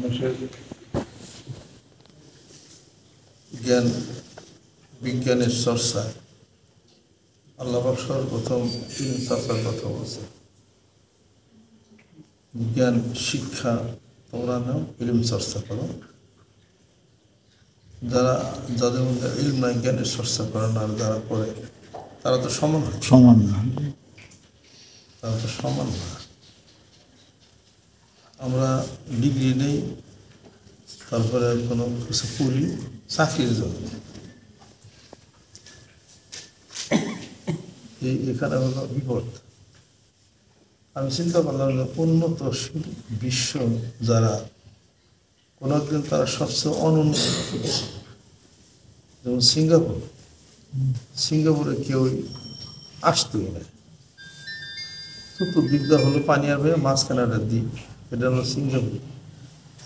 মানুষের জ্ঞান বিজ্ঞানের চর্চায় আল্লাহ পাক সর্বপ্রথম ইলম চর্চার কথা বলছে। বিজ্ঞান শিক্ষা তোমরা নাও, ইলম চর্চা করো। যাদের মধ্যে ইলম নাই, জ্ঞানের চর্চা করে না, যারা করে তারা তো সমান না, তারা তো সমান না। আমরা ডিগ্রি নেই, তারপরে কোনো কিছু করি চাকরির জন্য। এখানে হলো বিপদ। আমি চিন্তা করলাম যে উন্নত বিশ্ব যারা কোনো একদিন তারা সবচেয়ে অনুন্নত, যেমন সিঙ্গাপুরে কেউ আসতোই না। চতুর্দিকটা হলো পানি আর ভাইয়া মাঝখানে একটা দ্বীপ, এটা হলো সিঙ্গাপুর।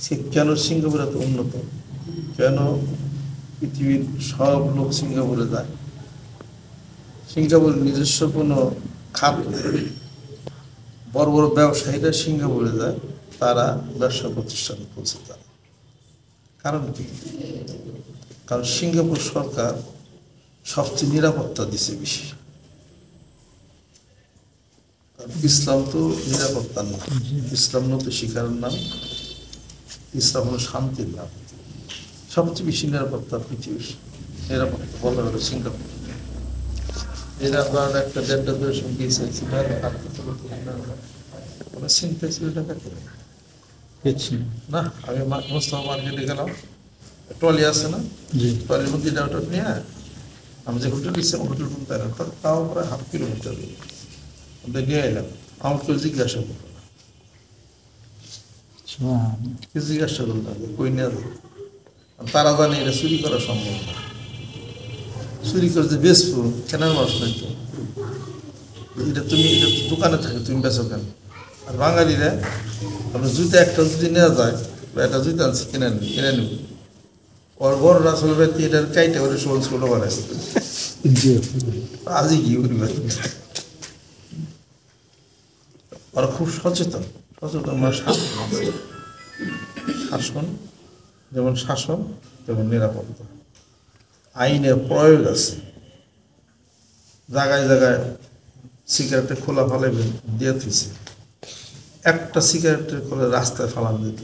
সে কেন সিঙ্গাপুর এত উন্নত, কেন পৃথিবীর সব লোক সিঙ্গাপুরে যায়? সিঙ্গাপুরের নিজস্ব কোনো খাত নেই। বড় বড় ব্যবসায়ীরা সিঙ্গাপুরে যায়, তারা ব্যবসা প্রতিষ্ঠানে পৌঁছে যায়। কারণ কি? কারণ সিঙ্গাপুর সরকার সবচেয়ে নিরাপত্তা দিছে বেশি। ইসলাম তো নিরাপত্তার নাম, ইসলাম নতুন শিকারের নাম, ইসলাম হলো শান্তির নাম। সবচেয়ে বেশি নিরাপত্তা পৃথিবীর নিরাপত্তা বলা হলো সিঙ্গাপুর। এরা আপনার একটা দেড়টা ধরে সঙ্গে চিন্তা ছিল টাকা না। আমি মোস্তফা মার্কেটে গেলাম, ট্রলি আছে না, ট্রলির মধ্যে ডাউটা নিয়ে আমি যে হোটেল দিচ্ছি আমার হোটেল পর্যন্ত তাও প্রায় 1/2 কিলোমিটার নিয়ে এলাম। আমার কেউ জিজ্ঞাসা করলো না, জিজ্ঞাসা করলো না কই নিয়ে যাবো। তারা জানে এটা চুরি করা সম্ভব না। চুরি করে যে বেচবো কেনার মানুষ নাই তো, এটা তুমি এটা দোকানে থাকে, তুমি বেচো কেন? আর বাঙালিরা আপনার জুতা একটা যদি নেওয়া যায় বা একটা জুতা আনছে কিনে নেবে, ওর বড় রাসল ব্যক্তি এটার কাইটে ওর ষোলো বানাইছে। আজই কি করি ওরা খুব সচেতন মানে শাসন, যেমন শাসন তেমন নিরাপত্তা, আইনের প্রয়োগ আছে। জায়গায় জায়গায় সিগারেটে খোলা ফালাইবেন দিয়ে থুইছে, একটা সিগারেটের খোলা রাস্তায় ফালান দিত,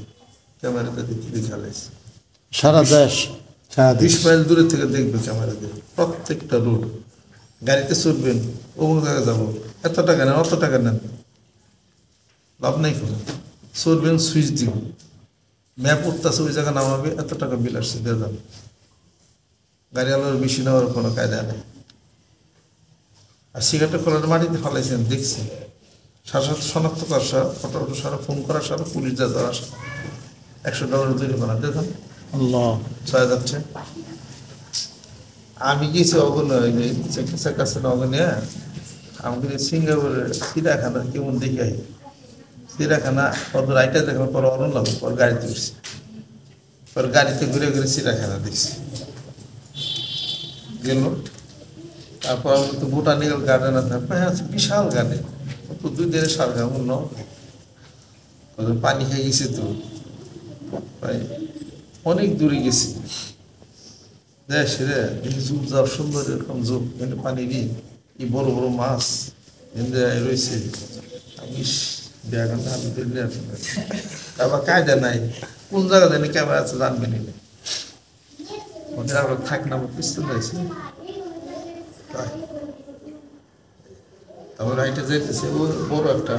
ক্যামেরাতে দেখা লাইছে। সারা দেশ 20 মাইল দূরে থেকে দেখবে ক্যামেরা দিয়ে প্রত্যেকটা রোড। গাড়িতে চড়বেন, অমুক জায়গায় যাবো, এত টাকা নেন, অত টাকা নেন, লাভ নাই কোনো। চড়বেন, সুইচ দিব, ম্যাপ উঠতেছে, ওই জায়গা নামাবে, এত টাকা বিল আসছে দিয়ে যাবে। গাড়িওয়ালার বেশি নেওয়ার কোনো কায়দা নেই। আর সিগারেটের খোলার মাটিতে ফেলাইছেন দেখছি, সাথে শনাক্ত করার সারা, ফটো সারা, ফোন করার সারা, পুলিশ যা যাওয়ার সারা, $100 জরিমানা দিয়ে দেন, 6 যাচ্ছে। আমি গেছি অগনে কাছে অগনে, আমাকে সিঙ্গাপুরের চিড়িয়াখানা কেমন দেখে আই, চিড়িয়াখানা কত রাইটা দেখার পর অরণ লাগবে, পর গাড়িতে উঠছি, পর গাড়িতে ঘুরে ঘুরে চিড়িয়াখানা দেখছি গেল। তারপর আমি তো বোটানিক্যাল গার্ডেন থাকবে, হ্যাঁ বিশাল গার্ডেন, তো 2 দিনের সারগা অন্য পানি খেয়ে গেছি তো, প্রায় অনেক দূরে গেছি। দেখ রে দেখি যুগ যাওয়ার সুন্দর এরকম যুগ, কিন্তু পানি দিই এই বড় বড় মাছ রয়েছে। আমি 1.5 ঘন্টা আমি দেখলে তারপর কায়দা নাই, কোন জায়গা জানি ক্যামেরা আছে জানবে নিলে ওদের আবার থাক না, আমার পিস্তল রয়েছে। তারপর রাইটে যাইতেছে বড় একটা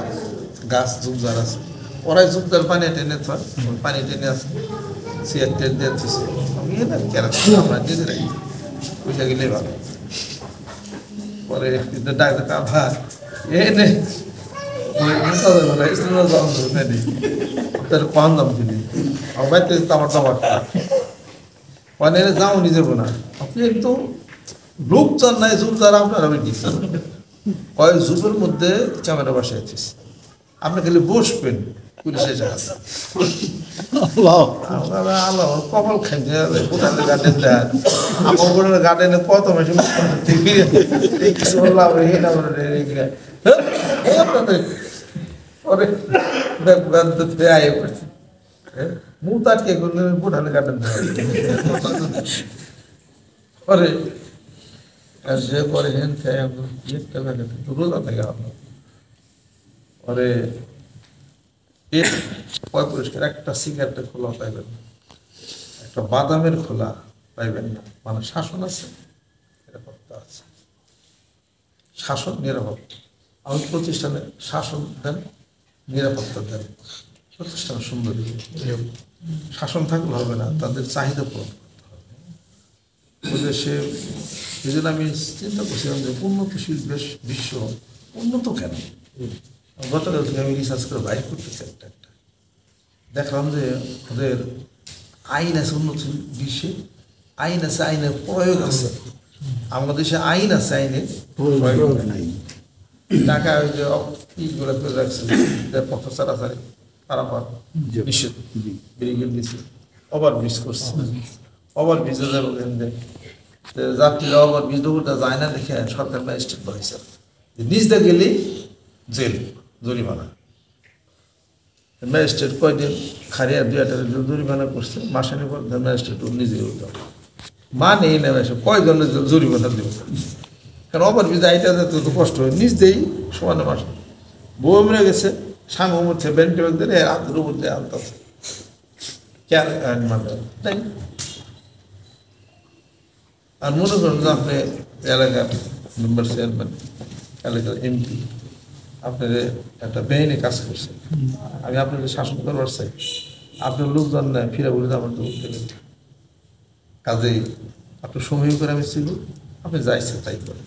গাছ ঝুপঝার আছে, ওরাই ঝুপঝার পানি টেনে থাক, পানি টেনে আছে, চেয়ার টেন দিতেছে। আমি আমরা নিজে রাখি পয়সা গেলে ভালো। পরে ডাক্তার কাভা এ নেই তার কম দাম কিনি আমার দামারটা মানে যাও নিজে না। আপনি একদম লোক চান নাই, জুপ যারা আপনার আমি দিচ্ছেন কয়েক যুগের মধ্যে ক্যামেরা বাসাইছিস, আপনি খালি বসবেন পুলিশের জায়গা। আল্লাহ কপাল খাইতে কোথায় গার্ডেন দেয়, আমার গার্ডেনে কত মাসে কিছু বললাম পরে আয় করছি মুখ আটকে করলে বোঠালে কাটেন পরে সে করে হেন রোজা থাকে আপনার পরে এর পরিষ্কার একটা সিগারেটের খোলা পাইবেন না, একটা বাদামের খোলা পাইবেন না, মানে শাসন আছে, নিরাপত্তা আছে, শাসন নিরাপত্তা। আমি প্রতিষ্ঠানে শাসন দেন, নিরাপত্তা দেন, প্রতিষ্ঠান সুন্দর শাসন থাকলে হবে না, তাদের চাহিদা পূরণ করতে হবে। বুঝলে সে এই জন্য আমি চিন্তা করছিলাম যে উন্নতশীল বিশ্ব উন্নত কেন। গতকাল থেকে আমি রিসার্চ করে বাইর করতেছি একটা দেখলাম যে ওদের আইন আছে উন্নত বিশ্বে, আইন আছে, আইনের প্রয়োগ আছে। আমাদের দেশে আইন আছে, আইনের প্রয়োগ নাই। টাকা ওই যে ইগুলো করে রাখছে, পথ চারাচারি পারাপার নিষেধ, ব্রিগেড দিচ্ছে, ওভারব্রিজ করছে, ওভারব্রিজে যাবো যাত্রীরা ওভারব্রিজ দৌড়টা যায় না দেখে সরকার ম্যাজিস্ট্রেট বলেছে নিজ দিয়ে গেলেই জেল, জরিমানা। ম্যাজিস্ট্রেট কয়দিন খারিয়া 2-8 জরিমানা করছে, মাসানি পর ম্যাজিস্ট্রেট নিজে উঠল মানে এই নেমে এসে কয়জনের জরিমানা দেবে, কারণ ওভারব্রিজ আইটা যেতে তো কষ্ট হয়, নিজ দেই সমানে মাস বউ মেরে গেছে, স্বামী মরছে, ব্যান্ডে ব্যাগ দিলে হাতের উপর দিয়ে আনতেছে মানে তাই। আর মনে করেন যে আপনি এলাকার মেম্বার চেয়ারম্যান, এলাকার এমপি, আপনার একটা বেআইনি কাজ করছে, আমি আপনাকে শাসন করবার চাই, আপনার লোকজন নেয় ফিরে বলে আমার তো উঠতে গেছে, কাজেই আপনার সময় করে আমি ছিল, আপনি যা ইচ্ছে তাই করেন।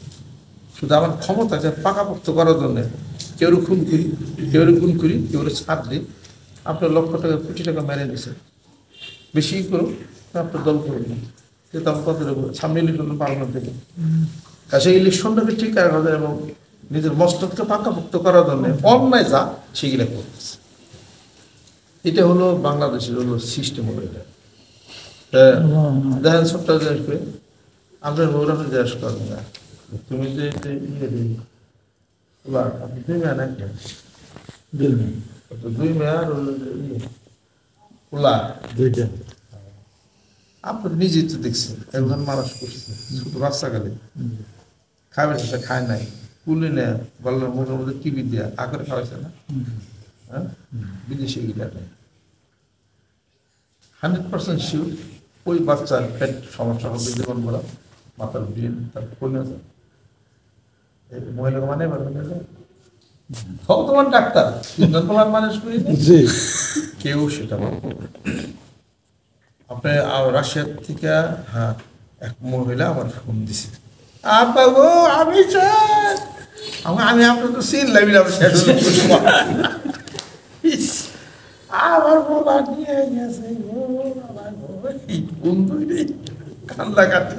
শুধু আমার ক্ষমতাকে পাকাপোক্ত করার জন্যে কেউ খুন করি, কেউ খুন করি, কেউ ছাড় দিই, আপনার লক্ষ টাকা কোটি টাকা মেরে দিয়েছে, বেশি করুন আপনার দল করুন না, কিন্তু আমার কত সামনে ইলেকশন পার্লামেন্ট থেকে, সেই ইলেকশনটাকে ঠিক রাখা যায় এবং নিজের মস্তককে পাকাপোক্ত করার জন্য অন্যায় যা সেগুলো করতেছে। এটা হলো বাংলাদেশের হলো সিস্টেম হলো এটা। দেখেন ছোট্ট জিনিস করে আপনার বউরাকে জিজ্ঞাসা করেন না, তুমি যে আপনি 2 মেয়া নাকি 2 মেয়া আর ওলা 2টা আপনি নিজেই তো দেখছেন, একজন মানুষ করছে ছোট বাচ্চাকালে খাবে সেটা খায় নাই, কুলে নেয় গলার মুখের মধ্যে টিভি দেওয়া আকারে খাওয়াইছে না, হ্যাঁ বিদেশে গিলা নেই 100% শিওর ওই বাচ্চার পেট সমস্যা হবে, যেমন বলা মাথার ব্রেন তার কমে আছে, মহিলাকে মানে তোমার ডাক্তার 3 জন মানুষ করি কেউ সেটা আপনি রাশিয়ার থেকে, হ্যাঁ এক মহিলা আমার ফোন দিছে, আব্বা গো আমি আমি আপনার তো চিনলাম শেষ আমার বলা নিয়ে গেছে বন্ধু কান্দা কাটি।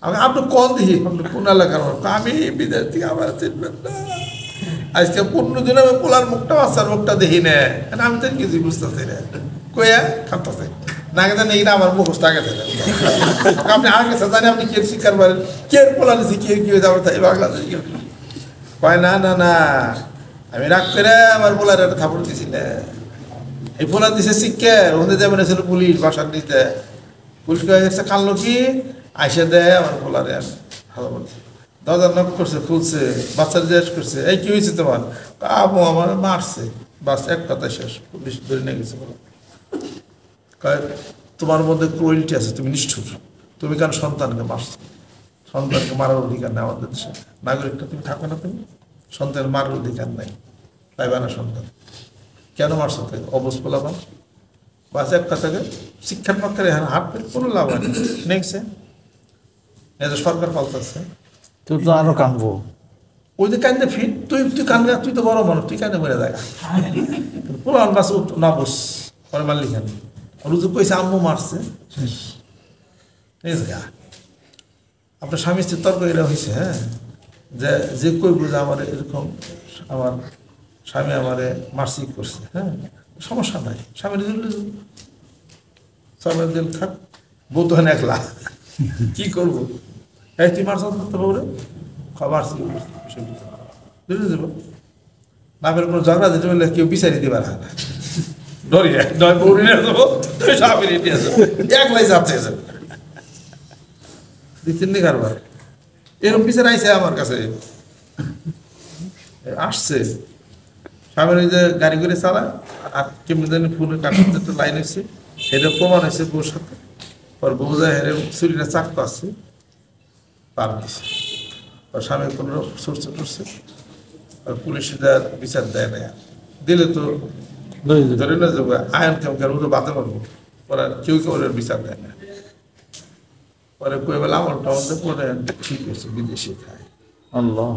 আমি আপনি কল দিই, আপনি কোন এলাকার আমি বিদেশ থেকে আমার চিনবেন না, আজকে 15 দিন আমি পোলার মুখটা বাচ্চার মুখটা দেখি না, আমি তো কিছু বুঝতেছি না, কয়া খাতাছে না গেছে নেই না আমার মুখস্থ আগে থাকে, আপনি আগে জানি আপনি কে শিকার পারেন, কে পোলা নিছি কে কি হয়ে যাবে তাই বাংলাদেশ কয় না না না আমি রাখতে রে আমার পোলার একটা থাপড় দিছি না, এই পোলা দিছে শিক্ষা ওদের যাবে না ছিল পুলিশ বাসার নিতে, পুলিশ কয়ে গেছে কানলো কি আইসে দেয় আমার পোলারে, আমি ভালো বলছি দরজা নক করছে, খুলছে, বাচ্চার জিজ্ঞেস করছে এই কি হয়েছে তোমার, আবু আমার মারছে, বাস এক কথা শেষ, পুলিশ ধরে নিয়ে গেছে। তোমার মধ্যে ক্রুয়েলটি আছে, তুমি নিষ্ঠুর, তুমি কেন সন্তানকে মারছো, সন্তানকে মারার অধিকার নেই আমাদের দেশে, নাগরিকটা তুমি থাকো না, তুমি সন্তানের মারার অধিকার নাই, পাইবা না সন্তান, কেন মারছো তাই অবশ পোলাবান, বাস এক কথাকে শিক্ষার পক্ষে এখানে হাত পেলে কোনো লাভ হয় না, নেক্সে সরকার পাল্টাচ্ছে তুই তো আরো কাঁদবো, ওই যে কান্দে ফিট তুই কান্দে, তুই তো বড় মানুষ, তুই কান্দে মরে যায় পোলান বাস না বস পরে মারলি কেন, রুজু কইছে আম্মু মারছে, আপনার স্বামী স্ত্রীর তর্ক এটা হয়েছে, হ্যাঁ যে কই বুঝে আমার এরকম আমার স্বামী আমারে মারছি করছে, হ্যাঁ সমস্যা নাই, স্বামীর স্বামীর দিন থাক, বউ তো একলা কি করবো, এই তুই মারছ করতে পারবো রে মারছি বুঝে দেবো, না পেলে কোনো ঝগড়া দিতে পারলে কেউ বিচারি দিবার হয় না, ডরিয়ে নয় বউরি নিয়ে যাবো তুমি সাপের নিয়ে যাবো একলাই যাচ্ছে দুই তিন কারবার এরকম পিছনে আইসে আমার কাছে আসছে সামনে ওই যে গাড়ি করে চালায় আর কেমনি জানি ফোনের কাটার একটা লাইন হয়েছে সেটা প্রমাণ হয়েছে বউর সাথে পর বউ যায় হেরে চুরিটা চাক পাচ্ছে পার দিছে আর স্বামী কোনো সরষে করছে আর পুলিশে যা বিচার দেয় না দিলে তো ধরে না যাবো আয়ন কেমন কেন তো বাতে পারবো ওরা কেউ কেউ ওদের বিচার দেয় না পরে কয়ে বেলা আমার টাউনতে পরে ঠিক হয়েছে বিদেশে খায় আল্লাহ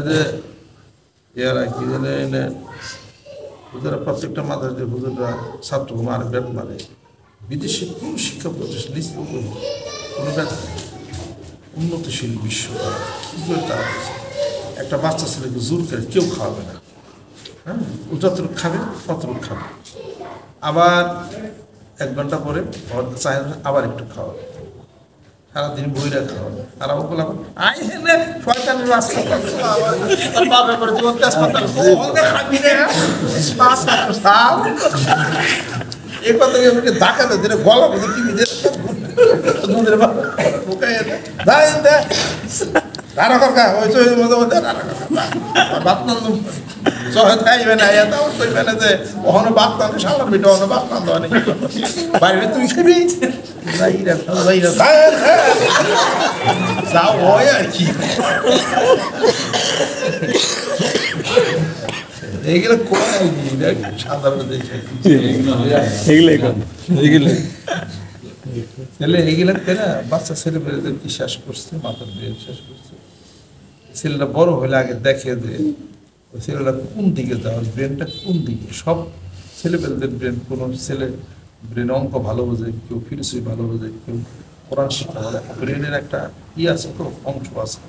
যে এরা কি জানে এনে হুজুরা প্রত্যেকটা মাথায় যে হুজুরা ছাত্র মারে বেত মারে বিদেশে কোনো শিক্ষা প্রতিষ্ঠান নিশ্চিত কোনো ব্যথা নেই উন্নতশীল বিশ্ব কী করে তারা একটা বাচ্চা ছেলেকে জোর করে কেউ খাওয়াবে না হ্যাঁ ও যতটুকু খাবে ততটুকু খাবে আবার 1 ঘন্টা পরে চায় আবার একটু খাওয়াবে সারাদিন বইরা খাওয়াবে আর আমার বললাম আই হেলে শয়তানের রাস্তা বাবা করে জীবন তেজপাতা খাবি রে এই কথা আমাকে ধাক্কাতে দিলে গলা বুঝে টিভি দিয়ে দুধের বোকাই দাই দে রানা করকা ওই তো মধ্যে মধ্যে রানা করকা বাত নন্দ সহজ খাইবে না এটা কইবে না যে ওখানে বাত নন্দ সারা মিটো ওখানে বাত নন্দ অনেক বাইরে তুই খাবি বাইরে বাইরে যাও ওই আর কি এইগুলো কোথায় গিয়ে সাধারণ দেখে ছেলে এইগুলা কেনা বাচ্চা ছেলে মেয়েদের বিশ্বাস করছে মাথার দিয়ে বিশ্বাস করছে ছেলেটা বড় হলে আগে দেখে যে ওই ছেলেটা কোন দিকে যাওয়ার ব্রেনটা কোন দিকে সব ছেলেমেয়েদের ব্রেন কোনো ছেলে ব্রেন অঙ্ক ভালো বোঝে কেউ ফিলোসফি ভালো বোঝে কেউ কোরআন শিক্ষা বলে ব্রেনের একটা আছে তো অংশ আছে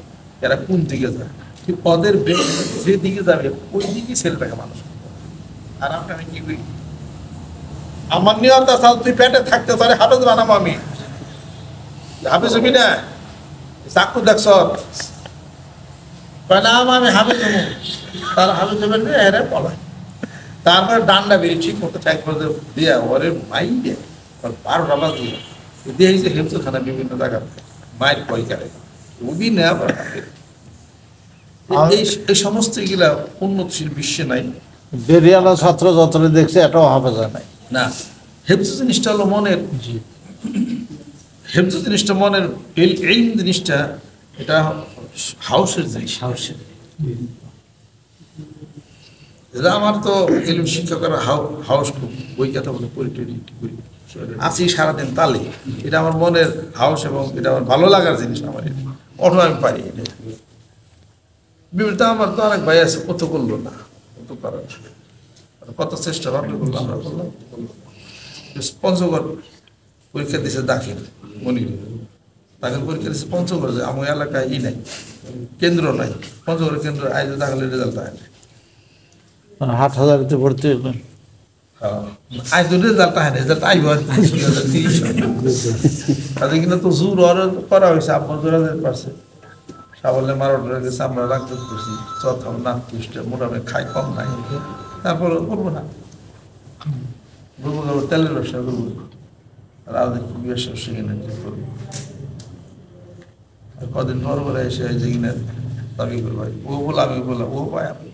এরা কোন দিকে যায় ঠিক ওদের ব্রেন যে দিকে যাবে ওই দিকে ছেলেটাকে মানুষ আর আমি কি করি আমার নিয়ত আছে তুই পেটে থাকতে পারে হাফেজ বানাবো আমি হাফেজ হবি না চাকু দেখছ নাম আমি হাফেজ হবো তার হাফেজ হবেন এরে পলায় তারপরে ডান্ডা বেরিয়ে ঠিক মতো ঠ্যাক করে দিয়া ওরে মাই দিয়ে 12টা বাজে দিয়ে যে হেফজখানা বিভিন্ন জায়গাতে মায়ের পয়কারে উবি না এই সমস্ত এগুলা উন্নতশীল বিশ্বে নাই বেরিয়ালা ছাত্র যতটা দেখছে এটাও হাফেজা নাই না হেফজ জিনিসটা হলো মনের হেফজ জিনিসটা মনের এই জিনিসটা এটা হাউসের জিনিস হাউসের আমার তো এলুম শিক্ষকের হাউস খুব বই কথা বলে পরিটরি করি আছি সারাদিন তালে এটা আমার মনের হাউস এবং এটা আমার ভালো লাগার জিনিস আমার অটো আমি পারি এটা বিভিন্ন আমার তো অনেক ভাই আছে কত করলো না কত করার কত চেষ্টা ভাবনা করলো আমরা করলাম পঞ্চগড় পরীক্ষা দিয়েছে দাখিল মনির দাখিল পরীক্ষা দিয়েছে পঞ্চগড় যে আমার এলাকায় নাই কেন্দ্র নাই পঞ্চগড়ের কেন্দ্র আজ দাখিলের রেজাল্ট হয় না হাটহাজারিতে ভর্তি হলেন আজ তো রেজাল্ট হয় না রেজাল্ট আইব 30 তাদের কিন্তু তো জোর করা হয়েছে আপনার জোর পারছে সাবলে মারো ধরে গেছে আমরা রাখতে করছি চথা নাক পুষ্টে মোটামুটি খাই কম নাই তারপর করবো না করবো তেলের ব্যবসা করবো রাজনীতি ব্যবসা সেখানে করবো কদিন পর পরে এসে যে কিনা দাবি করবো ও বলে আমি বললাম ও পায় আমি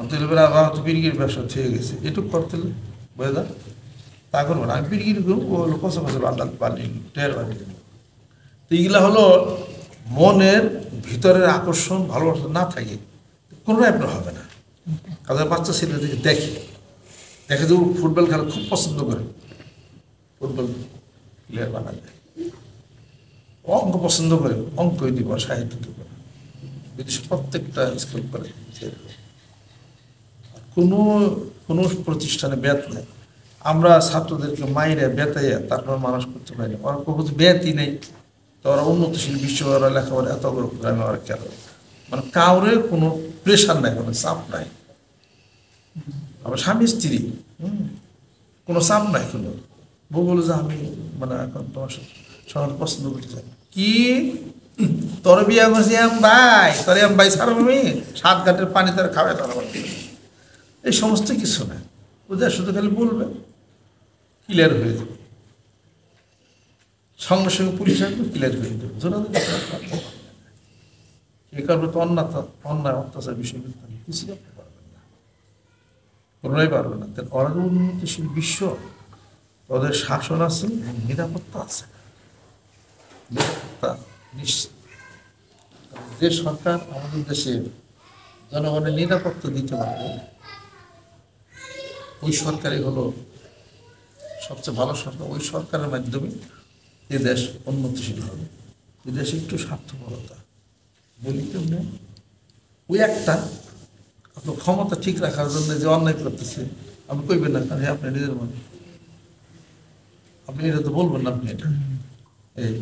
তেলবেলা আবার তো পিড়গির ব্যবসা থেকে গেছে এটুক করতে বোঝা তা করবো না আমি পিড়গির করবো ও হলো কষা কষা বালি টের বালি তো এইগুলা হলো মনের ভিতরের আকর্ষণ ভালোবাসা না থাকে কোনো অ্যাপ্লাই হবে না কাজের বাচ্চা ছেলেদেরকে দেখে দেখে যে ফুটবল খেলা খুব পছন্দ করে ফুটবল প্লেয়ার বানাবে অঙ্ক পছন্দ করে অঙ্কই দিব সাহিত্য দিব বিদেশে প্রত্যেকটা স্কুল করে কোনো কোনো প্রতিষ্ঠানে বেত নেই আমরা ছাত্রদেরকে মাইরে বেতাইয়া তারপর মানুষ করতে পারি ওরা কখন বেতই নেই তো ওরা উন্নতশীল বিশ্ব ওরা লেখাপড়া এত গ্রামে ওরা কেন মানে কাউরে কোনো প্রেশার নাই কোনো চাপ নাই আবার স্বামী স্ত্রী কোনো চাপ নাই কোনো বউ বলে যে আমি মানে এখন তোমার সবার পছন্দ করতে চাই কি তোর বিয়া করছি ভাই তোর ভাই ছাড়ো আমি 7 ঘাটের পানি তার খাওয়াই তার এই সমস্ত কিছু না, ওদের শুধু খালি বলবে, ক্লিয়ার হয়ে যাবে, সঙ্গে সঙ্গে পুলিশ আসবে, ক্লিয়ার হয়ে যাবে। এই কারণে তো অন্যায় অত্যাচার বিষয় কিন্তু কিছু করতে পারবেন না, কোনোটাই পারবে না। ওরা যে উন্নতিশীল বিশ্ব, ওদের শাসন আছে, নিরাপত্তা আছে, নিরাপত্তা নিশ্চিত। যে সরকার আমাদের দেশে জনগণের নিরাপত্তা দিতে পারবে, ওই সরকারই হলো সবচেয়ে ভালো সরকার। ওই সরকারের মাধ্যমে এ দেশ উন্নতিশীল হবে। এ দেশে একটু স্বার্থপরতা বলি কেমন, ওই একটা আপনার ক্ষমতা ঠিক রাখার জন্য যে অন্যায় করতেছে, আপনি কইবেন না কারণ আপনি নিজের মানুষ, আপনি এটা তো বলবেন না, আপনি এটা এই,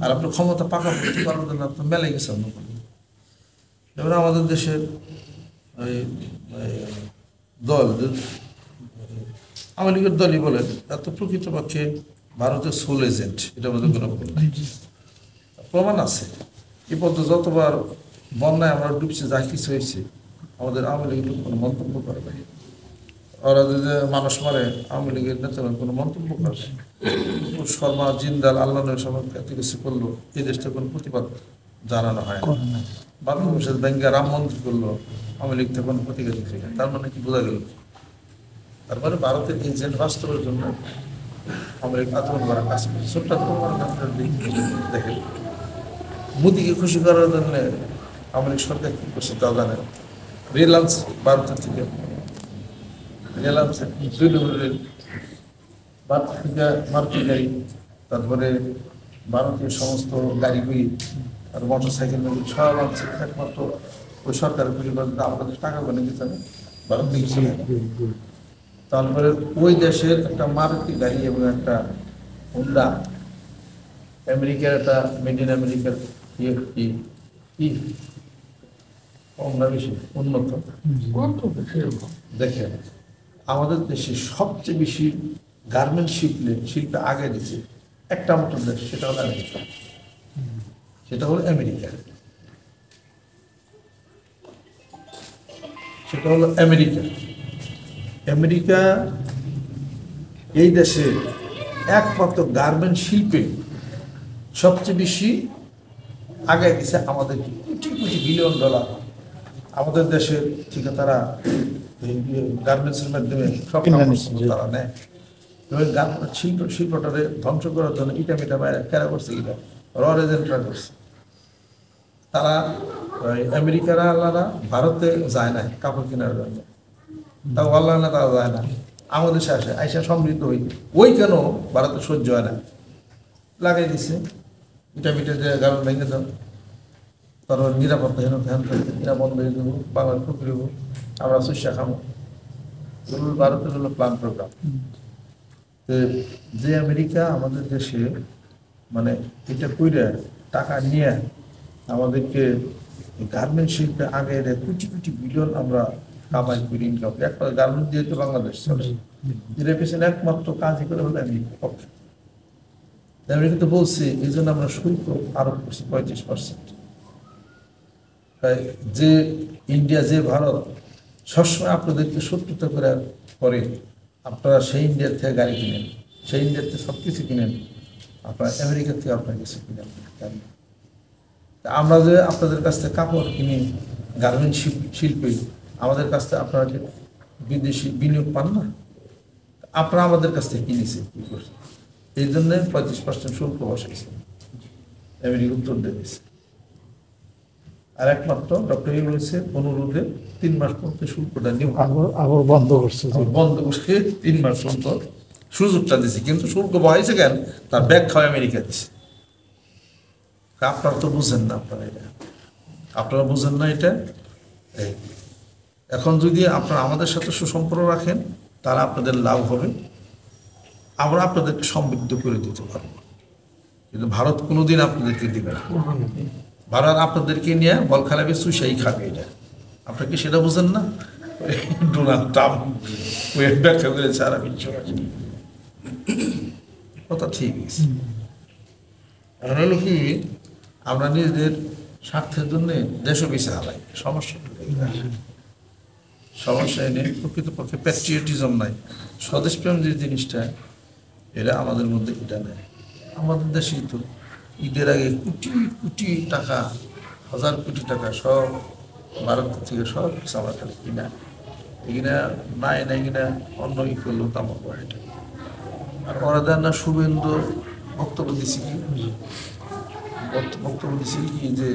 আর আপনার ক্ষমতা পাকাপোক্তি করার জন্য আপনার মেলাই গেছে অন্য কোনো। এবার আমাদের দেশের ওই দল, আওয়ামী লীগের দলই বলেন, এত প্রকৃতপক্ষে ভারতের সোল এজেন্ট, এটা আমাদের কোনো ভুল নাই, প্রমাণ আছে। এ পর্যন্ত যতবার বন্যায় আমরা ডুবছি, যা কিছু হয়েছে, আমাদের আওয়ামী লীগের কোনো মন্তব্য করে নাই। ওরা যদি মানুষ মারে, আওয়ামী লীগের নেতারা কোনো মন্তব্য করে নাই। শর্মা, জিন্দাল, আল্লাহ সবাই এত কিছু করলো, এই দেশটা কোনো প্রতিবাদ জানানো হয় না। বাংলাদেশের ব্যাংকে রাম মন্দির করলো, আওয়ামী লীগ থেকে কোনো প্রতিবাদ দিচ্ছে না। তার মানে কি বোঝা গেল? তারপরে ভারতের এজেন্ট বাস্তবের জন্য আওয়ামী লীগ আচরণ করার কাজ করছে। ছোট্ট দেখেন, মোদিকে খুশি করার জন্য আওয়ামী লীগ সরকার কি করছে তা জানে। রিলায়েন্স ভারতের থেকে, রিলায়েন্সের 2 নম্বরের ভারত থেকে মারুতি গাড়ি, তারপরে ভারতীয় সমস্ত গাড়িগুলি আর মোটর সাইকেল সব আনছে একমাত্র ওই সরকারের খুশি করার জন্য। আমাদের টাকা বলে দিতে হবে ভারত থেকে। তারপরে ওই দেশের একটা মারুতি গাড়ি এবং একটা হোন্ডা, আমেরিকার একটা মেড ইন আমেরিকার কম না বেশি উন্নত। দেখেন, আমাদের দেশে সবচেয়ে বেশি গার্মেন্ট শিল্পে আগে দিচ্ছে একটা মাত্র দেশ, সেটা হলো আমেরিকা। সেটা হলো আমেরিকা। সেটা হলো আমেরিকা। আমেরিকা এই দেশে একমাত্র গার্মেন্ট শিল্পে সবচেয়ে বেশি আগে দিছে আমাদের কোটি কোটি বিলিয়ন ডলার। আমাদের দেশের ঠিক তারা গার্মেন্টসের মাধ্যমে সব তারা নেয়। গার্মেন্ট শিল্পটারে ধ্বংস করার জন্য ইটা মিটা বাইরে কেরা করছে, এটা এজেন্টরা করছে। তারা আমেরিকারা আল্লাহরা ভারতে যায় না কাপড় কেনার জন্য, তাও আল্লাহ না তারা যায় না, আমাদের দেশে আসে, আইসা সমৃদ্ধ হই। ওই কেন ভারতে সহ্য হয় না, লাগাই দিছে ইটা মিটা যে গার্মেন্ট ভেঙে দাও, তারপর নিরাপত্তা হেন ধ্যান থাকবে, এরা বন্ধ হয়ে দেবো, বাংলার পুকুরে আমরা সুস্যা খাবো। ভারতের হলো প্ল্যান প্রোগ্রাম। যে আমেরিকা আমাদের দেশে মানে এটা কইরা টাকা নিয়ে আমাদেরকে গার্মেন্ট শিল্পে আগে কোটি কোটি বিলিয়ন আমরা কামাই করি, ইনকাম করি। একটা গার্মেন্ট দিয়ে তো বাংলাদেশ চলে, এর পেছনে একমাত্র কাজই করে হলো আমেরিকা পক্ষে। আমেরিকা তো বলছে এই জন্য আমরা শুল্ক আরোপ করছি 35%। যে ইন্ডিয়া, যে ভারত সবসময় আপনাদেরকে শত্রুতা করে আপনারা সেই ইন্ডিয়ার থেকে গাড়ি কিনেন, সেই ইন্ডিয়ার থেকে সব কিছু কিনেন, আপনারা আমেরিকার থেকে আপনার কিছু কিনেন। আমরা যে আপনাদের কাছ থেকে কাপড় কিনি গার্মেন্ট শিল্পে, আমাদের কাছ থেকে আপনারা বিদেশি বিনিয়োগ পান না, আপনারা আমাদের কাছ থেকে কিনেছে কী করছে, এই জন্যে 35% শুল্ক বসাইছে আমেরিকা, উত্তর দিয়েছে। আর একমাত্র ডক্টর ইউনুসের অনুরোধে 3 মাস পর্যন্ত শুল্কটা নিয়ে আবার বন্ধ করছে, 3 মাস পর্যন্ত সুযোগটা দিছে। কিন্তু শুল্ক বহাইছে কেন, তার ব্যাখ্যা আমেরিকা দিছে। আপনারা তো বুঝেন না, আপনারা বুঝেন না এটা। এখন যদি আপনারা আমাদের সাথে সুসম্পর্ক রাখেন, তারা আপনাদের লাভ হবে, আমরা আপনাদেরকে সমৃদ্ধ করে দিতে পারবো। কিন্তু ভারত কোনোদিন আপনাদেরকে দিবে না। ভারত আপনাদেরকে নিয়ে বল খেলাবে, সুশাই খাবে। এটা আপনারা কি সেটা বুঝেন না? ডোনাল্ড ট্রাম্প ব্যাখ্যা করে সারা বিশ্ববাসী কথা ঠিক আছে। এখন হলো কি, আমরা নিজেদের স্বার্থের জন্য দেশও বেছে হারাই, সমস্যা। সমস্যা এনে প্রকৃতপক্ষে প্যাট্রিয়টিজম নাই, স্বদেশপ্রেম যে জিনিসটা এরা আমাদের মধ্যে এটা নেই। আমাদের দেশেই তো ঈদের আগে কোটি কোটি টাকা, হাজার কোটি টাকা সব ভারত থেকে সব কিছু আমরা খালি কিনা এখানে নাই না, কিনা অন্য ই করলো তামাক এটা। আর ওরা দেন না শুভেন্দু বক্তব্য দিছি কি, বক্তব্য দিছি কি যে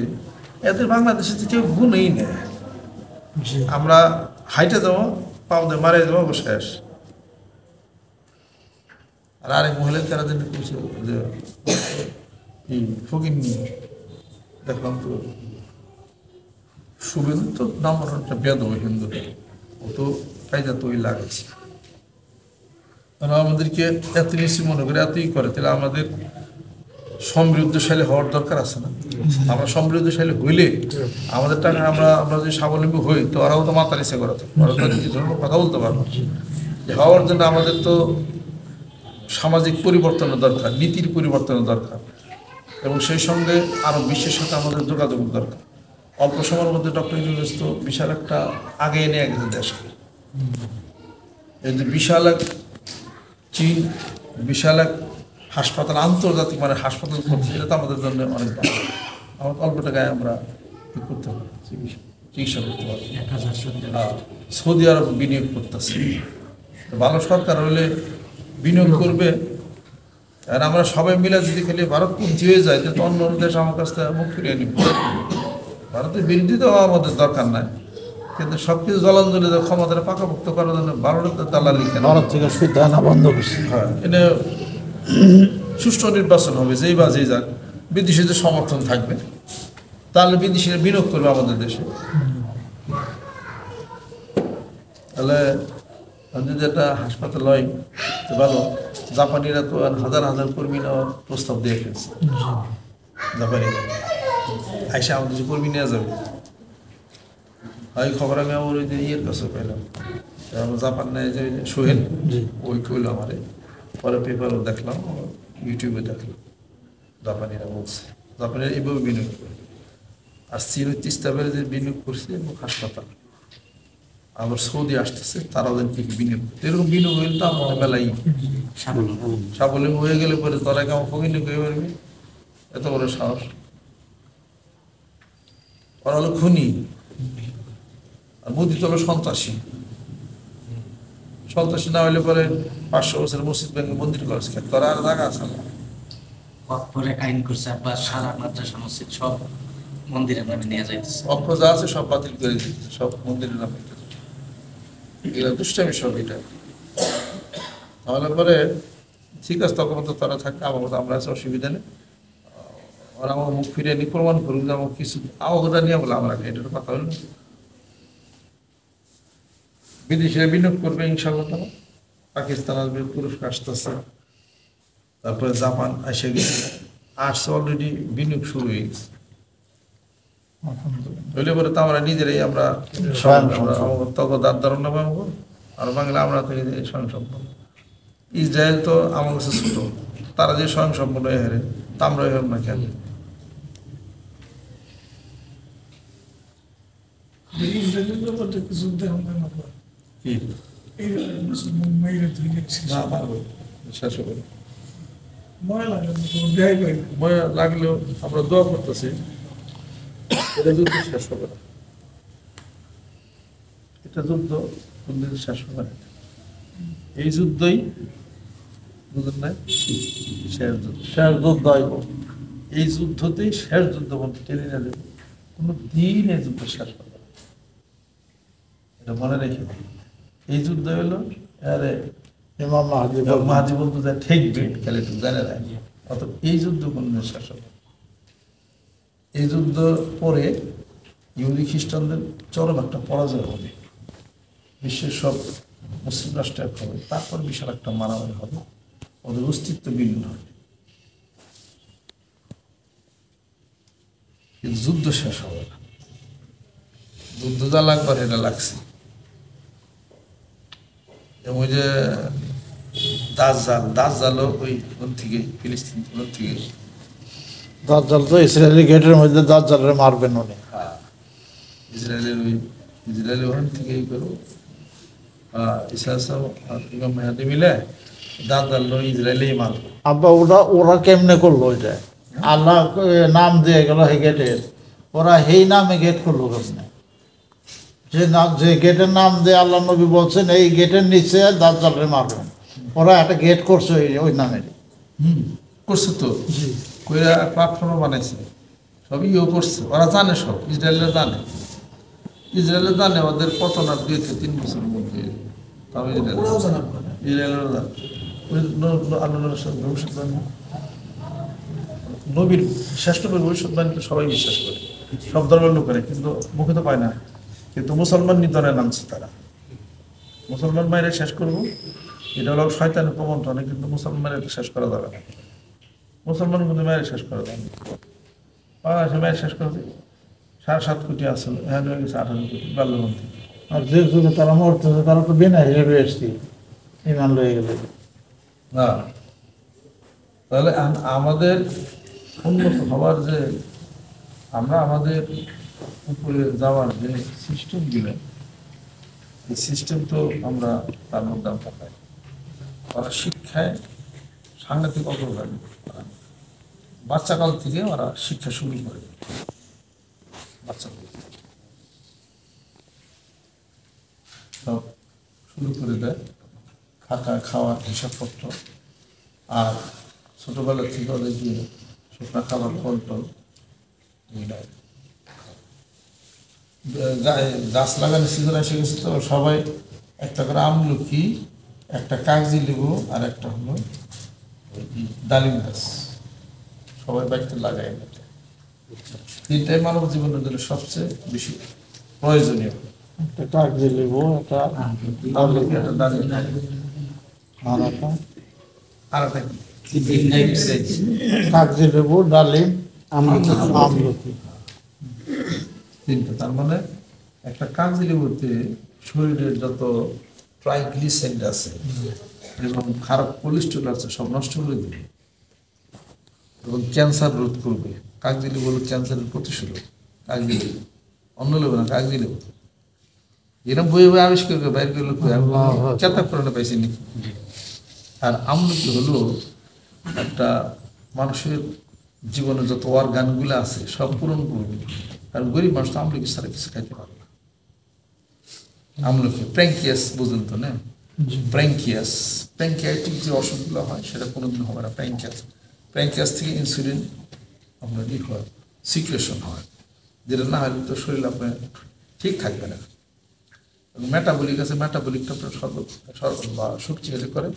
এদের বাংলাদেশে তো কেউ গুণেই নেয়, আমরা হাইটে যাবো পাও দিয়ে মারে যাবো শেষ। আর আরেক মহিলা তারা দিন করছে যে ফকির নিয়ে দেখলাম তো শুভেন্দু তো নাম্বার একটা বেদ হিন্দু, ও তো কায়দা তো ওই লাগাইছে। তারা আমাদেরকে এত বেশি মনে করে এতই করে, তাহলে আমাদের সমৃদ্ধশালী হওয়ার দরকার আছে না? আমরা সমৃদ্ধশালী হইলে আমাদের টাকা আমরা যদি স্বাবলম্বী হই তো ওরাও তো মাতার ইচ্ছা করা থাকে, ওরা তো কিছু ধরনের কথা বলতে পারবো। যে হওয়ার জন্য আমাদের তো সামাজিক পরিবর্তনের দরকার, নীতির পরিবর্তনের দরকার, এবং সেই সঙ্গে আরও বিশ্বের সাথে আমাদের যোগাযোগের দরকার। অল্প সময়ের মধ্যে ডক্টর ইউনূস তো বিশাল একটা আগে নিয়ে গেছে দেশকে। এই যে বিশাল এক চীন, বিশাল এক হাসপাতাল, আন্তর্জাতিক মানে হাসপাতাল করছে, এটা তো আমাদের জন্য অনেক ভালো। আমাদের অল্প টাকায় আমরা কি করতে পারি, চিকিৎসা করতে পারি। সৌদি আরব বিনিয়োগ করতেছে, ভালো সরকার হলে বিনিয়োগ করবে। আর আমরা সবাই মিলে যদি খালি ভারতপন্থী হয়ে যায় তো অন্য দেশ আমার কাছ থেকে মুখ ফিরিয়ে নিব। ভারতের বিরোধী তো আমাদের দরকার নাই, কিন্তু সবকিছু জলাঞ্জলি ক্ষমতাটা পাকাপোক্ত করার জন্য ভারতের দালালি কেন? ভারত থেকে সুবিধা না বন্ধ করছে। হ্যাঁ, এটা সুষ্ঠু নির্বাচন হবে, যেই বা যেই যাক, বিদেশিদের সমর্থন থাকবে, তাহলে বিদেশিরা বিনিয়োগ করবে আমাদের দেশে। তাহলে যদি একটা হাসপাতাল হয় তো ভালো। জাপানিরা তো আর হাজার হাজার কর্মী নেওয়ার প্রস্তাব দিয়ে ফেলছে। জাপানিরা আইসা আমাদের যে কর্মী নেওয়া যাবে, হয় খবর আমি আমার ওই যে ইয়ের কাছে পেলাম, আমার জাপান নেয় যে সোহেল, ওই কইল আমারে, পরে পেপারও দেখলাম, ইউটিউবে দেখলাম, জাপানিরা বলছে জাপানিরা এইভাবে বিনিয়োগ করে। আর চীন তিস্তা বেড়ে যে বিনিয়োগ করছে এবং হাসপাতাল, আবার সৌদি আসতেছে, তারাও যেন কি বিনিয়োগ করতে। এরকম বিনিয়োগ হইলে তো আমাদের বেলায় স্বাবলম্বী হয়ে গেলে পরে তারা কেমন বিনিয়োগ হয়ে পারবে? এত বড় সাহস! ওরা হলো খুনি, আর মোদি তো হলো সন্ত্রাসী। সন্ত্রাসী না হইলে পরে 500 বছরের মসজিদ ভেঙে মন্দির করেছে, তোরা আর জায়গা আছে না। পরে আইন করছে, আবার সারা মাদ্রাসা মসজিদ সব মন্দিরের নামে নিয়ে যাইতেছে। অক্ষ যা আছে সব বাতিল করে দিচ্ছে, সব মন্দিরের নামে। এগুলো দুষ্টামি সব। এটা তাহলে পরে ঠিক আছে, তখন তো তারা থাকবে, আমার মতো আমরা আছে, অসুবিধা নেই। ওরা আমার মুখ ফিরে নি প্রমাণ করুক যে আমার কিছু আওয়াজটা নিয়ে বলে আমরা এটার কথা হলো। বিদেশিরা বিনিয়োগ করবে ইনশাল্লাহ, তারা পাকিস্তান আসবে, তুরস্ক আসতেছে, তারপরে জাপান এসে গেছে, আসছে অলরেডি, বিনিয়োগ শুরু হয়ে গেছে। হইলে পরে তো আমরা নিজেরাই আমরা দাঁত ধারণা পাবো, আর বাংলা আমরা তো স্বয়ংসম্পন্ন। ইসরায়েল তো আমার কাছে ছোট, তারা যে স্বয়ংসম্পন্ন হেরে, তা আমরা হের না কেন? লাগলেও আমরা দোয়া করতেছি এটা যুদ্ধ শেষ হবে না, এটা যুদ্ধ কোনদিন শেষ হবে না। এই যুদ্ধই বুঝলেন না, শেষ যুদ্ধ, শেষ যুদ্ধ হইব। এই যুদ্ধতেই শেষ যুদ্ধ বলতে টেনে না দেবে, কোনো দিন এই যুদ্ধ শেষ হবে না, এটা মনে রেখে। এই যুদ্ধ হলো আরে ইমাম মাহাদি বলতো যে ঠেকবে, খেলে তুমি জানে না, অত এই যুদ্ধ কোনদিন শেষ হবে। এই যুদ্ধ পরে ইহুদি খ্রিস্টানদের চরম একটা পরাজয় হবে, বিশ্বের সব মুসলিম রাষ্ট্র এক হবে, তারপর বিশাল একটা মারামারি হবে, ওদের অস্তিত্ব বিলীন হবে, কিন্তু যুদ্ধ শেষ হবে না। যুদ্ধ যা লাগবার এটা লাগছে। এবং ওই যে দাজ্জালও ওই থেকে ফিলিস্তিন থেকে, দাজ্জাল তো ইসরায়েলি গেটের মধ্যে দাজ্জালের মারবেন উনি। ইসরায়েলের ওই ইসরায়েল ওখান থেকে এই করো ইসা আর ইমাম মেহাদি মিলে দাদার লো ইসরায়েলেই মারবো। আব্বা ওরা ওরা কেমনে করলো ওইটা? আল্লাহ নাম দিয়ে গেল হে গেটের, ওরা সেই নামে গেট করলো কেমনে? যে নাম, যে গেটের নাম দিয়ে আল্লাহ নবী বলছেন এই গেটের নিচে দাজ্জালরে মারবেন, ওরা একটা গেট করছে ওই নামের। করছে তো, কইরা প্ল্যাটফর্ম বানাইছে, সবই ইয়ে করছে, ওরা জানে, সব ইসরায়েলরা জানে, ইসরায়েলরা জানে ওদের পতন আর 2 থেকে 3 বছরের মধ্যে। তাও ইসরায়েলরা জানে আল্লাহ ভবিষ্যৎবাণী, নবীর শ্রেষ্ঠ নবীর ভবিষ্যৎবাণী তো সবাই বিশ্বাস করে, সব ধর্মের লোকেরা, কিন্তু মুখে তো পায় না। কিন্তু মুসলমান নিধনে নামছে তারা, মুসলমান মায়েরা শেষ করবো, এটা হলো শয়তানের প্রবঞ্চনা, কিন্তু মুসলমান মায়েরা শেষ করা যাবে না। মুসলমান কিন্তু মায়ের শেষ করা যাবে না, বাংলাদেশে মায়ের শেষ করেছে 7.5 কোটি আছে, হ্যাঁ হয়ে গেছে 18 কোটি বাল্যবন্ধী। আর যে যুগে তারা মরতেছে তারা তো বিনা হিসেবে এসছি, ইমান লয়ে গেলে। না, তাহলে আমাদের উন্নত হওয়ার যে, আমরা আমাদের উপরে যাওয়ার যে সিস্টেমগুলো, এই সিস্টেম তো আমরা তার মধ্যে আমরা পাই। ওরা শিক্ষায় সাংঘাতিক অগ্রগতি, বাচ্চাকাল থেকে ওরা শিক্ষা শুরু করে, বাচ্চাকাল থেকে সব শুরু করে দেয়, থাকা খাওয়া হিসাবপত্র, আর ছোটোবেলা থেকে ওদের যে শুকনা খাবার ফল টল গাছ লাগানোর সিজন এসে গেছে, তো সবাই একটা করে আমলকি, একটা কাগজি লেবু, আর একটা হলো ডালিম গাছ, সবাই বাড়িতে লাগায়। তিনটাই মানব জীবনের জন্য সবচেয়ে বেশি প্রয়োজনীয়। একটা কাগজি লেবু, একটা আমলকি, একটা ডালিম, আর একটা আর একটা কি, কাগজি লেবু, ডালিম, আমলকি। তিনটা। তার মানে একটা কাগজি লেবুতে শরীরের যত ট্রাইগ্লিসাইড আছে এবং খারাপ কোলেস্ট্রল আছে সব নষ্ট করে দেবে এবং ক্যান্সার রোধ করবে। কাগজি লেবু হলো ক্যান্সারের প্রতিষেধক। কাগজি লেবু, অন্য লেবু না, কাগজি লেবু। এরকম বই বই আবিষ্কার করে বাইর করে চেতা করে পাইছি নাকি। আর আমলকি হলো একটা মানুষের জীবনে যত অর্গানগুলো আছে সব পূরণ করবে, কারণ গরিব মানুষ তো আমলকি ছাড়া কিছু খাইতে পারে না। আমলকি প্র্যাঙ্কিয়াস বুঝলেন তো না? প্র্যাঙ্কিয়াস, প্র্যাঙ্কিয়াটিক যে অসুখগুলো হয় সেটা কোনোদিন হবে না। প্র্যাঙ্কিয়াস থেকে ইনসুলিন আপনার ই হয়, সিক্রেশন হয়, যেটা না হলে তো শরীর আপনার ঠিক থাকবে না। মেটাবলিক আছে, মেটাবলিকটা বা শক্তিশালী করে,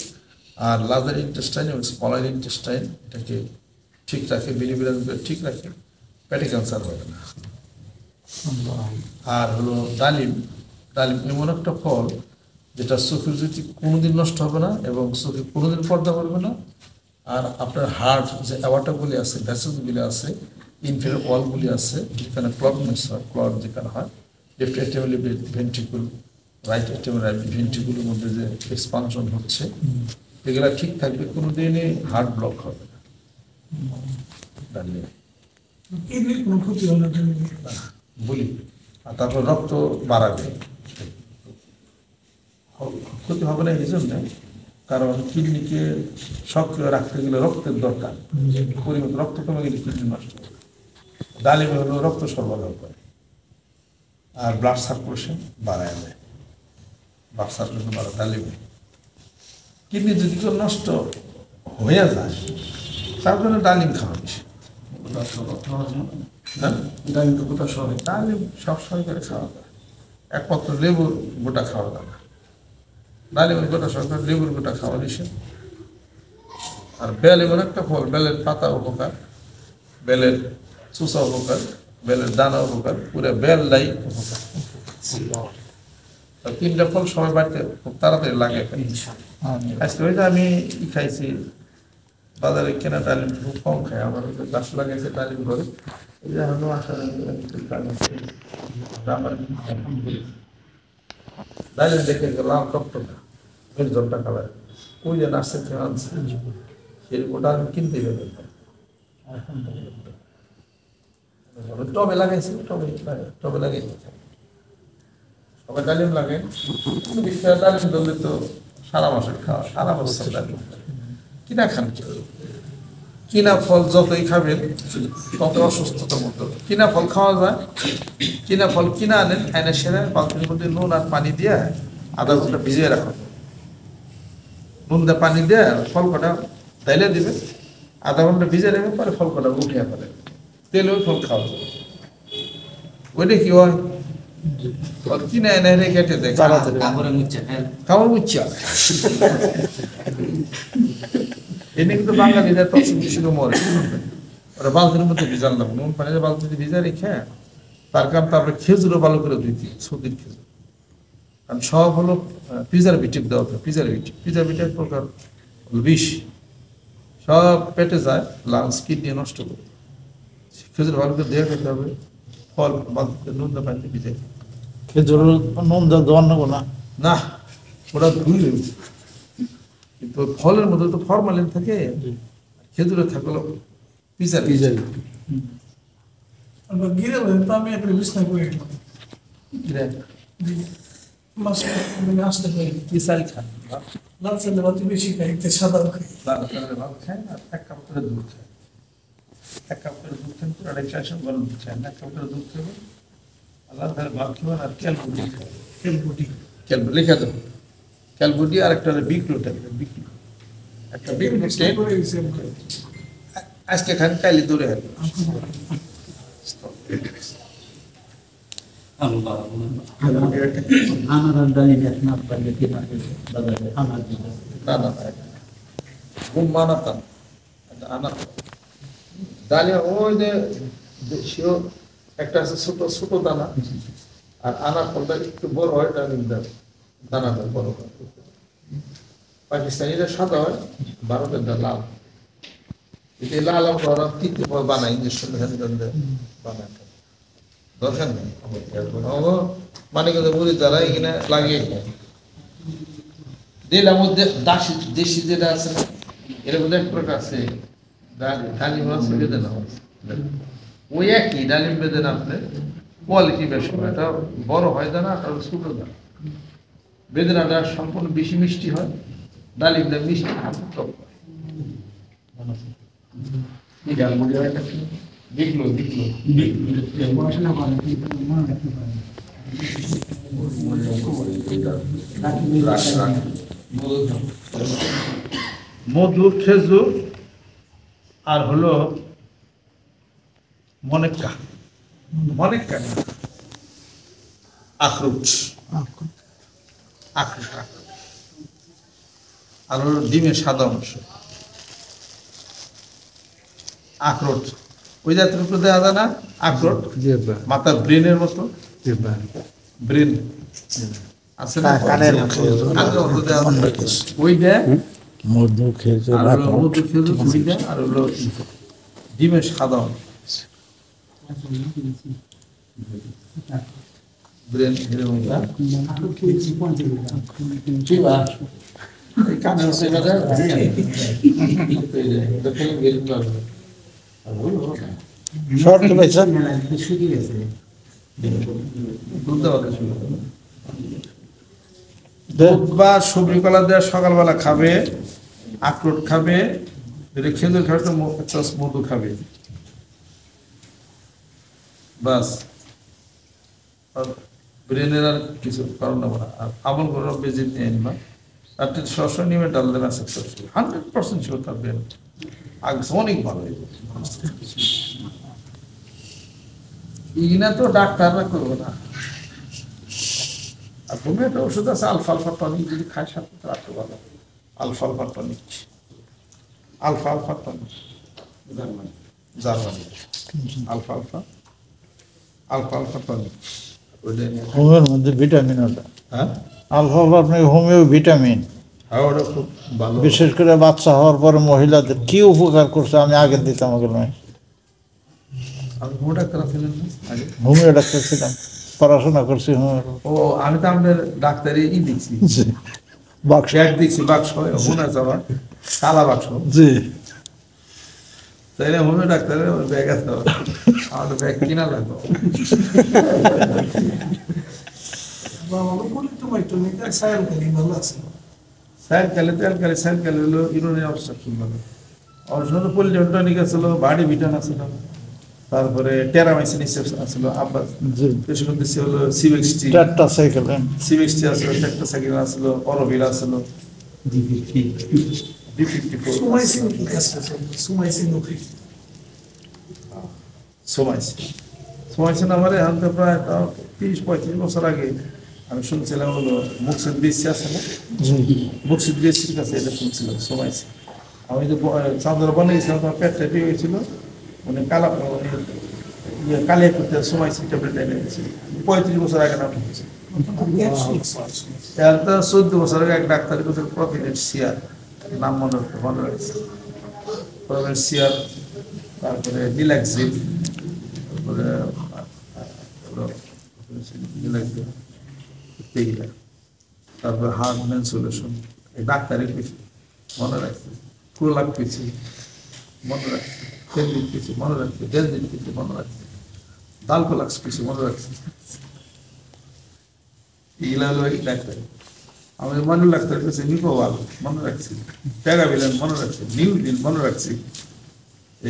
আর লার্জার ইন্টেস্টাইন এবং স্মলার ইন্টেস্টাইন এটাকে ঠিক রাখে, বিলিবিরানকে ঠিক রাখে, পেটে ক্যান্সার হবে না। আর হলো ডালিম, ডালিম এমন একটা ফল যেটা চোখের জ্যোতি কোনোদিন নষ্ট হবে না এবং চোখে কোনোদিন পর্দা করবে না। আর আপনার হার্ট যে অ্যাওয়াটাগুলি আছে, ভ্যাসেলগুলি আছে, ইনফেরিয়র ওয়ালগুলি আছে, যেখানে ক্লটনেস হয়, ক্লট যেখানে হয়, লেফট অ্যাটেরিয়াল ভেন্ট্রিকুল, রাইট অ্যাটেরিয়াল ভেন্ট্রিকুলের মধ্যে যে এক্সপানশন হচ্ছে, এগুলা ঠিক থাকবে, কোনোদিনই হার্ট ব্লক হবে না। ডালিম কোনো ক্ষতি হয় না বলি, আর তারপর রক্ত বাড়াবে, ক্ষতি হবে না এই জন্য, কারণ কিডনিকে সক্রিয় রাখতে গেলে রক্তের দরকার, পরিমাণ রক্ত কমে গেলে কিডনি নষ্ট হবে। ডালিমে হলো রক্ত সরবরাহ করে আর ব্লাড সার্কুলেশন বাড়ায় দেয়, ব্লাড সার্কুলেশন বাড়ায় ডালিমে। কিডনি যদি কেউ নষ্ট হয়ে যায় তার জন্য ডালিম খাওয়া বেশি। ডালিম সবসময় করে খাওয়া যায়, একমাত্র লেবুর গোটা খাওয়া যায় না। ডালিমের গোটা সরকার, লেবুর গোটা খাওয়া নিষেধ। আর বেল এমন একটা ফল, বেলের পাতা উপকার, বেলের চুষা উপকার, বেলের দানা উপকার, পুরো বেলটাই উপকার। তিনটা ফল সবাই বাড়িতে খুব তাড়াতাড়ি লাগে। আজকে ওই যে আমি খাইছি বাজারে কেনা ডালিম খুব কম খাই, আমার গাছ লাগাইছে ডালিম ঘরে, এই যে এখনো আসা ডালিম দেখে লাল টকটকা এর জলটা খাবার, ওই যে নার্সের থেকে আনছে সেই ওটা আমি কিনতে গেলে টবে লাগাইছি, টবে লাগাইছি। আবার ডালিম লাগে, 20 টাকা ডালিম ধরলে তো সারা মাসের খাওয়া, সারা বছর ডালিম। কিনা খান কেউ, কিনা ফল যতই খাবেন তত অসুস্থতার মতো। কিনা ফল খাওয়া যায়, কিনা ফল কিনা আনেন, এনে সেরে বালতির মধ্যে নুন আর পানি দিয়ে আধা ঘন্টা ভিজিয়ে রাখুন। নুন দিয়ে পানি দিয়ে ফল কটা ডাইলে দিবে, আধা ঘন্টা ভিজে রেখে পরে ফল কটা উঠিয়ে ফেলে, তেলেও ফল খাওয়া যাবে। ওইটা কি হয়, ফল কিনে এনে রেখে কেটে দেয়, কাপড়ে মুচ্ছে ফেল খাবার উচ্চা। এনে কিন্তু বাঙালিদের তখন শুধু মরে, ওরা বালতির মধ্যে ভিজাল না, নুন পানিতে বালতিতে ভিজা রেখে তার কারণ তারপরে খেজুরও ভালো করে ধুইতে, সর্দির খেজুর। কারণ সব হলো প্রিজারভেটিভ দেওয়া হবে, প্রিজারভেটিভ এক প্রকার বিষ, সব পেটে যায়, লাংস কিডনি নষ্ট করে। খেজুর ভালো করে দেওয়া খেতে হবে, ফল বালতিতে নুন দিয়ে পানিতে ভিজে। খেজুর নুন দিয়ে দেওয়ার নেবো না, না ওরা ধুইলে, কিন্তু ফলের মধ্যে তো ফরমালিন থাকে, খেজুরে থাকলো প্রিজারভেটিভ। আমরা গিরে বলে তো আমি একটা বিছনা করে মাছ আসতে পারি, কি চাল খান, লাল চালে বাতি বেশি খাই, একটু সাদাও খাই। লাল কালারের ভাত খায় আর 1 কাপ করে দুধ খায়। 1 কাপ করে দুধ খান, পুরো 250 গরম দুধ খায়, 1 কাপ করে দুধ খাবেন, আল্লাহ তাহলে ভাত খাবেন। আর ক্যালবুটি খাবেন, ক্যালবুটি লিখে দেবো, ক্যালবুটি আর একটা বিক্রো ট্যাবলেট, বিক্রো একটা বিক্রো আজকে খান, কালি দূরে হাঁটবে। আল্লাহ আনার ডালিম এক না পাইলে কি না আনার না না না, ঘুম মানাতাম আনা ডালিয়া, ওই যে দেশীয় একটা আছে ছোট ছোট দানা, আর আনার ফলটা একটু বড় হয়, ডালিমটা দানাটা বড় হয়। পাকিস্তানিরা সাদা হয়, ভারতেরটা লাল। এটা লাল আমরা তিনটে বানাই, ইঞ্জেকশন বানাই, দরকার নেই। মানে কিন্তু বুড়ি দ্বারা এখানে লাগিয়ে খায়। যেটার মধ্যে দেশি যেটা আছে না, এর মধ্যে এক প্রকার আছে ডালিম আছে, বেদেনা আছে, ওই একই ডালিম বেদেনা আপনার কোয়ালিটি বেশ কম, এটা বড় হয় দানা আর ছোট দানা। বেদেনাটা সম্পূর্ণ বেশি মিষ্টি হয়, ডালিমটা মিষ্টি টক হয়। দেখলো মধু, খেজুর আর হলো মনেক্কা, মনেক্কা আখরোট, আখরোট আর হলো ডিমের সাদা অংশ। আখরোট ওই জাতের উপরে দেওয়া যায় না, আখরোট মাথার ব্রেনের মতো, ব্রেন আছে না, কানের মতো দেওয়া যায়, ওইটা মধু খেজুর আর হলো মধু, খেজুর, ওইটা আর হলো ডিমের সাদা অংশ, ব্রেন এরকম কানে হচ্ছে শর্ট পাইছেন দুধ বা সবজি কলা দেওয়া সকালবেলা খাবে, আখরোট খাবে, যদি খেজুর খাবে তো মধু খাবে, বাস। ব্রেনের আর কিছু কারণ না, আর আমল করে বেজিট নিয়ে আনবা, আর সবসময় নিয়মে ডাল দেবে, 100% শিওর তার ব্রেন আগে অনেক ভালো হয়ে যাবে। ইগনা তো ডাক্তাররা করবো না। আর তুমি একটা ওষুধ আছে আলফা টনিক, যদি খায় সাথে তো রাখতে ভালো, Alfa tonic, Alfa tonic, Germany Alfa tonic. হোমিওর মধ্যে ভিটামিন ওটা, হ্যাঁ আলফা আপনার হোমিও ভিটামিন, হ্যাঁ ওটা খুব ভালো। বিশেষ করে বাচ্চা হওয়ার পরে মহিলাদের কি উপকার করছে আমি আগে দিতাম ওগুলো। আপনি কোন ডাক্তার ছিলেন আগে? হোমিও ডাক্তার ছিলাম, পড়াশোনা করছি হোমিওর। ও আমি তো আমাদের ডাক্তারে দেখছি, বাক্স ব্যাগ দেখছি, বাক্স মনে আছে আমার, কালা বাক্স। জি, তাই না, হোমিও ডাক্তারের ব্যাগ আছে, আমাদের ব্যাগ কিনা লাগবে। বাবা বলি তোমার একটু নিতে সায়াল করি ভালো আছে সাইল খেলে তেল খেলে সাইল খেলে হলো ইউরিনারি অবস্ট্রাকশন হলো অবশ্য পলিজনটনিক আসলো বাড়ি ভিটান আসলো তারপরে টেরামাইসিন আসলো আব্বাস জি পেশেন্ট দিচ্ছে হলো সিভেক্সটি চারটা সাইকেল সিভেক্সটি আসলো টেক্টোসাইক্লিন আসলো অরোভিল আসলো D54 সুমাইসিন কি কাজ করছে সুমাইসিন ওকে সোমাইসিন আমার হাতে প্রায় 30-35 বছর আগে আমি শুনছিলাম হলো মুকসিদ বিএসসি আছে না জি মুকসিদ বিএসসির কাছে এটা শুনছিলাম সোমাইসিন আমি যে চাঁদরা বানিয়েছিলাম তোমার পেটটা দিয়ে হয়েছিল উনি কালিয়া করতে সোমাইসিন ট্যাবলেট এনে দিয়েছিল 35 বছর আগে নাম শুনছি এর তো 14 বছর আগে এক ডাক্তারের কাছে প্রফিনেট সিয়ার নাম মনে রাখছে প্রফিনেট সিয়ার তারপরে ডিলাক্সিল তারপরে তারপরে হার্টম্যান সলিউশন এই ডাক্তারের কিছু মনে রাখছে কুলাক কিছু মনে রাখছে কেন্দ্রিক কিছু মনে রাখছে ডেলজিট কিছু মনে রাখছে দালকোলাক্স কিছু মনে রাখছে এগুলা হলো এই ডাক্তার আমাদের মনে ডাক্তারের কাছে নিকোভাল মনে রাখছি প্যারাভিলেন মনে রাখছি নিউদিন মনে রাখছি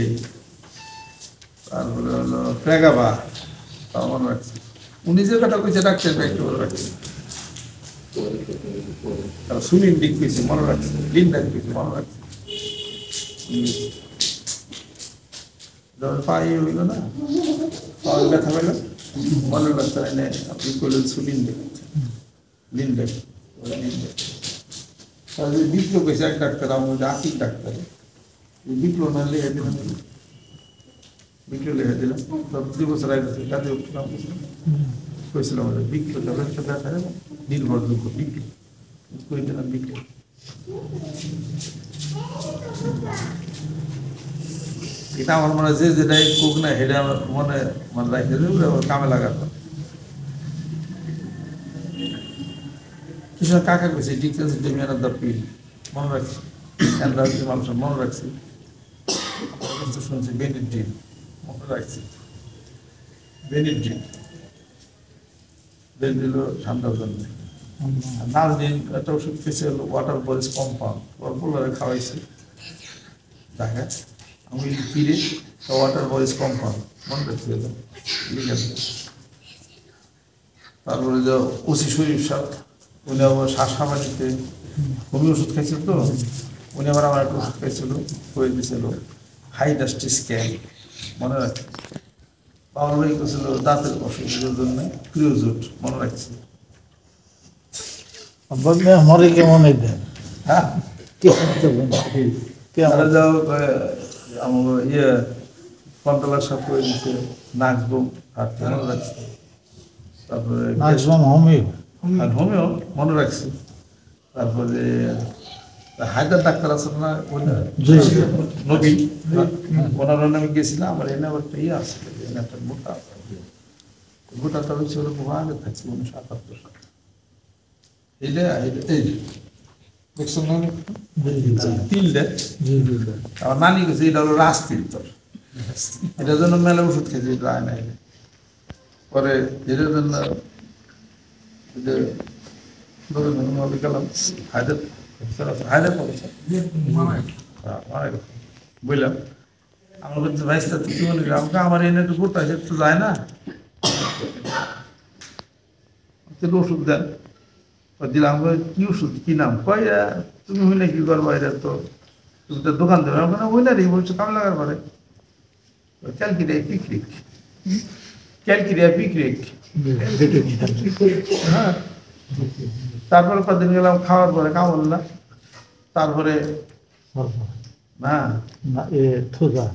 এই তারপরে হলো প্রেগাবা তাও মনে রাখছি উনি যে কথা কইছে ডাক্তার একটু মনে রাখছি তারপর সুলিন দিক কইছে মনে রাখছি লিন্ডাক কইছে মনে রাখছি যখন পায়ে হইল না পায়ে ব্যথা পেল মনে ডাক্তার এনে আপনি করলেন সুলিন দিক লিন্ডাক তাহলে বিপ্লব কইছে এক ডাক্তার আমাদের আশিক ডাক্তার বিপ্লব না লেগে দিলাম বিক্রি লেখা দিলাম 2 বছর আগে কাজে উঠলাম কইছিলাম বিক্রি একটা দেখা নির্ভরযোগ্য বিক্রি করে দিলাম বিক্রি এটা আমার মনে যে যেটাই কোক না এটা আমার মনে মনে রাখতে দেবে কামে লাগাতো কিছু কাকা কইছে ডিকটেন্স ডেমিয়ান অফ দ্য পিল মনে রাখছি অ্যান্ড্রয়েড মানুষ মনে রাখছি শুনছি বেনিড্রিন মনে রাখছি বেনিড্রিন বেনিড্রিন ঠান্ডার জন্য নাজদিন একটা ওষুধ খেয়েছে ওয়াটার বরিস কম্পাউন্ড ওর পোলারে খাওয়াইছে দেখা আমি ফিরে ওয়াটার বরিস কম্পাউন্ড মনে রাখছি লিখে তারপরে যে ওসি শরীফ সাহ উনি আবার শ্বাস সামানিতে হোমি ওষুধ খাইছিল তো উনি আবার আমার একটা ওষুধ খাইছিল করে দিয়েছিল হাই ডাস্টি স্ক্যান মনে রাখছি পাওয়ার হয়ে গেছিল দাঁতের অসুবিধার জন্য ক্রিওজুট মনে রাখছি हमारे के मन है হ্যাঁ আমরা যাও আমার ইয়ে কন্ট্রোলার সাথে করে দিচ্ছে নাচবুম হাঁটতে মনে রাখছি তারপরে मैक्सिमम होमियो আর হোমিও মনে রাখছি তারপরে হায়দার ডাক্তার আছে না জি নবী ওনার নামে গেছিলাম আমার এনে আবার একটা ইয়ে আছে এনে একটা মোটা আছে গোটাটা হচ্ছে ওরা খুব আগে থাকছে 1978 সালে এইটা এই দেখছেন না তিলটা আমার নানি গেছে এটা হলো রাজতিল তোর এটার জন্য মেলা ওষুধ খেয়েছে এটা আয় নাই পরে এটার জন্য গেলাম হায়দার হায়দার করেছে বুঝলাম আমার বলছে ভাইস্তা তুই কি মনে করি আমাকে আমার এনে একটু গোটা সে তো যায় না ওষুধ দেন দিলাম কি ওষুধ কি নাম কয় তুমি হইলে কি করবা এটা তো তুমি তো দোকান দেবে ওখানে হইলে রে বলছো কামে লাগার পরে ক্যালকিরিয়া পিকরিক ক্যালকিরিয়া পিকরিক হ্যাঁ তারপরে কদিন গেলাম খাওয়ার পরে কামড় না তারপরে না ये थोड़ा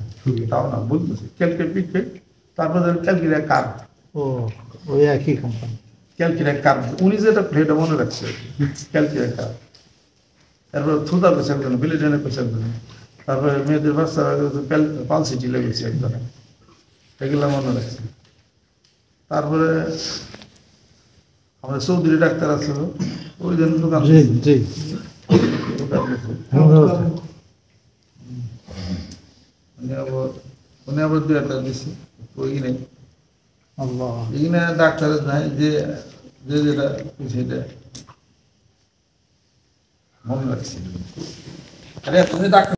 তাও না বলতেছি ক্যালকে পিকরিক তারপরে ক্যালকিরিয়া কার্ড ओ वो एक ही कंपनी ক্যালকিরিয়া কার্ড উনি যেটা এটা মনে রাখছে ক্যালকিরিয়া কার্ড তারপরে থুতা পেছে একজন বিলিডেনে পেছে একজন তারপরে মেয়েদের বাচ্চা পালসিটি লেগেছে একজনে এগুলো মনে রাখছে তারপরে আমাদের চৌধুরী ডাক্তার আছে ওই জন্য দোকান जी जी দোকান দিয়েছে। উনি আবার 2 একটা দিচ্ছে ওই নেই अल्लाह এখানে ডাক্তারের নাই যে যে যেটা সেটা মনে রাখছি। আরে তুমি ডাক্তার